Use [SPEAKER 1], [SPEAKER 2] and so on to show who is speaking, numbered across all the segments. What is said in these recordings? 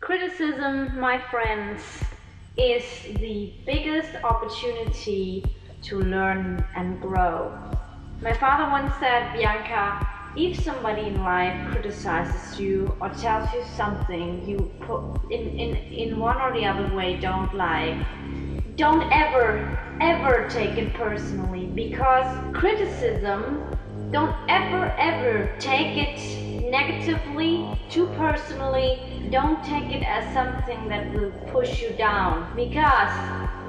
[SPEAKER 1] Criticism, my friends, is the biggest opportunity to learn and grow. My father once said, Bianca, if somebody in life criticizes you or tells you something you in one or the other way don't like, don't ever take it personally, because criticism, don't ever take it negatively, too personally. Don't take it as something that will push you down, because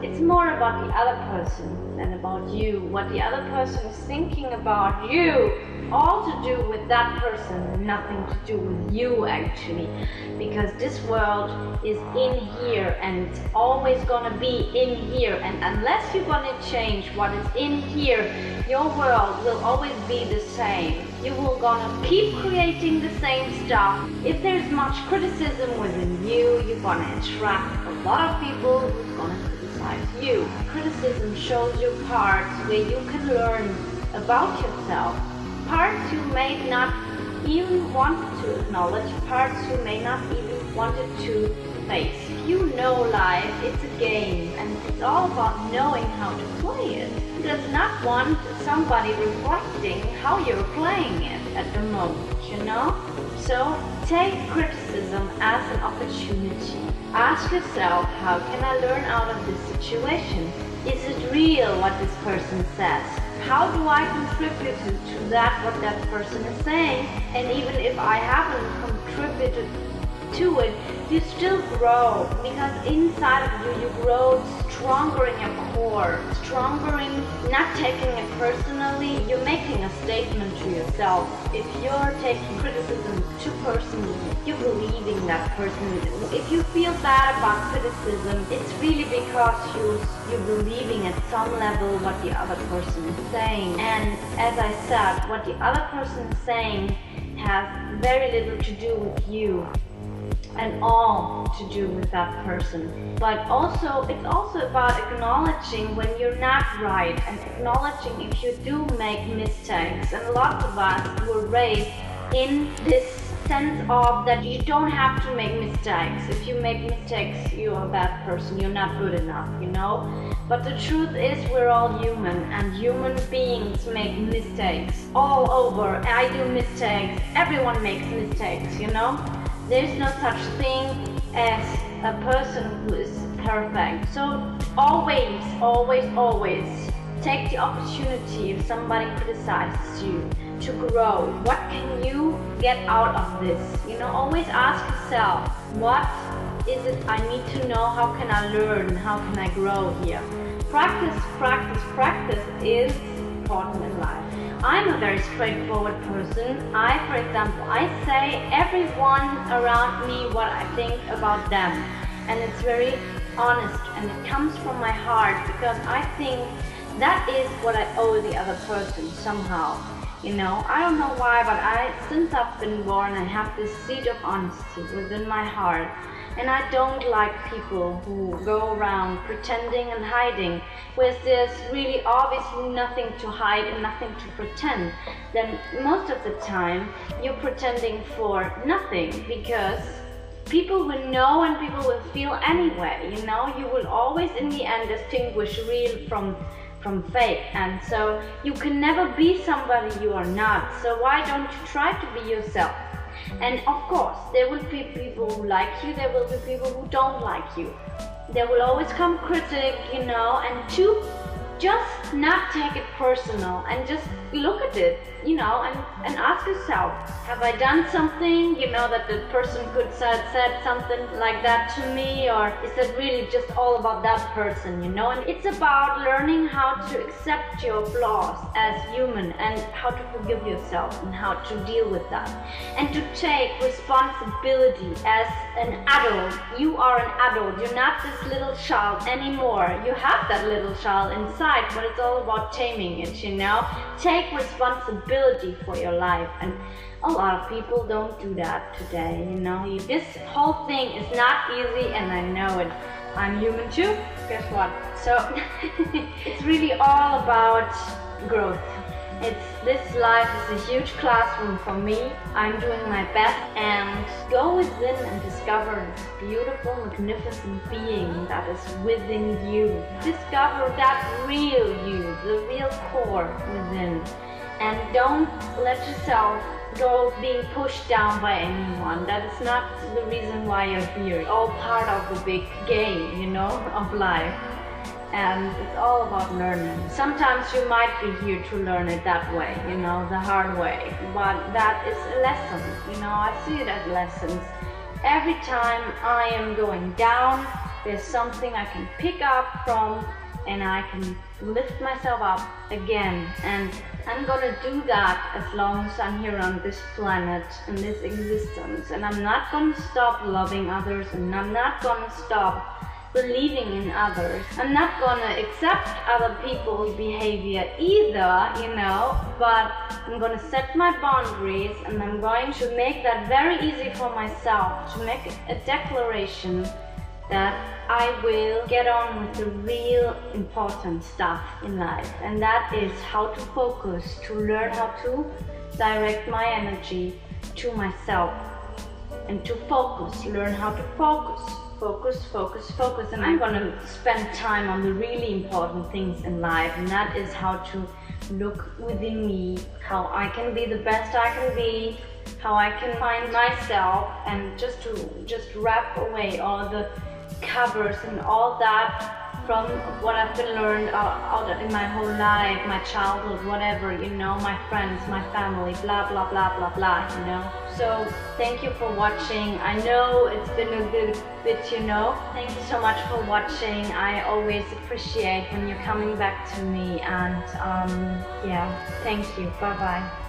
[SPEAKER 1] it's more about the other person than about you. What the other person is thinking about you, all to do with that person, nothing to do with you actually, because this world is in here and it's always gonna be in here, and unless you're gonna change what is in here, your world will always be the same. You will gonna keep creating the same stuff. If there's much criticism within you, you're gonna attract a lot of people who's gonna criticize you. Criticism shows you parts where you can learn about yourself, parts you may not even want to acknowledge, parts you may not even wanted to face. You know life, it's a game, and it's all about knowing how to play it. It does not want somebody reflecting how you're playing it at the moment, you know? So take criticism as an opportunity. Ask yourself, how can I learn out of this situation? Is it real what this person says? How do I contribute to that, what that person is saying? And even if I haven't contributed to it, you still grow, because inside of you grow stronger in your core, stronger in not taking it personally. You're making a statement to yourself. If you're taking criticism too personally, you're believing that person. If you feel bad about criticism, it's really because you're believing at some level what the other person is saying. And as I said, what the other person is saying has very little to do with you, and all to do with that person. But also, it's also about acknowledging when you're not right, and acknowledging if you do make mistakes. And a lot of us were raised in this sense of that you don't have to make mistakes. If you make mistakes, you're a bad person, you're not good enough, you know? But the truth is, we're all human, and human beings make mistakes all over. I do mistakes, everyone makes mistakes, you know? There's no such thing as a person who is perfect. So always take the opportunity if somebody criticizes you to grow. What can you get out of this? You know, always ask yourself, what is it I need to know? How can I learn? How can I grow here? Practice is important in life. I'm a very straightforward person. For example, I say everyone around me what I think about them, and it's very honest, and it comes from my heart, because I think that is what I owe the other person somehow. You know, I don't know why, but since I've been born, I have this seed of honesty within my heart. And I don't like people who go around pretending and hiding, where there's really obviously nothing to hide and nothing to pretend. Then most of the time you're pretending for nothing, because people will know and people will feel anyway. You know, you will always in the end distinguish real from fake, and so you can never be somebody you are not. So why don't you try to be yourself? And of course, there will be people who like you, there will be people who don't like you. There will always come critic, you know, and to just not take it personal and just look at it, you know, and ask yourself, have I done something, you know, that the person could said something like that to me, or is it really just all about that person, you know? And it's about learning how to accept your flaws as human, and how to forgive yourself, and how to deal with that, and to take responsibility as an adult. You are an adult, you're not this little child anymore. You have that little child inside, but it's all about taming it, you know? Take responsibility for your life, and a lot of people don't do that today, you know? This whole thing is not easy, and I know it. I'm human too, guess what? So it's really all about growth. This life is a huge classroom for me. I'm doing my best, and go within and discover this beautiful, magnificent being that is within you. Discover that real you, the real core within, and don't let yourself go being pushed down by anyone. That is not the reason why you're here. It's all part of the big game, you know, of life. And it's all about learning. Sometimes you might be here to learn it that way, you know, the hard way. But that is a lesson, you know, I see it as lessons. Every time I am going down, there's something I can pick up from, and I can lift myself up again. And I'm gonna do that as long as I'm here on this planet, in this existence. And I'm not gonna stop loving others, and I'm not gonna stop believing in others. I'm not gonna accept other people's behavior either, you know, but I'm gonna set my boundaries, and I'm going to make that very easy for myself, to make a declaration that I will get on with the real important stuff in life. And that is how to focus, to learn how to direct my energy to myself, and to focus, learn how to focus. Focus, and I'm gonna spend time on the really important things in life, and that is how to look within me, how I can be the best I can be, how I can find myself, and just wrap away all the covers and all that from what I've been learned out in my whole life, my childhood, whatever, you know, my friends, my family, blah blah blah blah blah, you know. So thank you for watching. I know it's been a good bit, you know. Thank you so much for watching. I always appreciate when you're coming back to me, and yeah, thank you. Bye bye.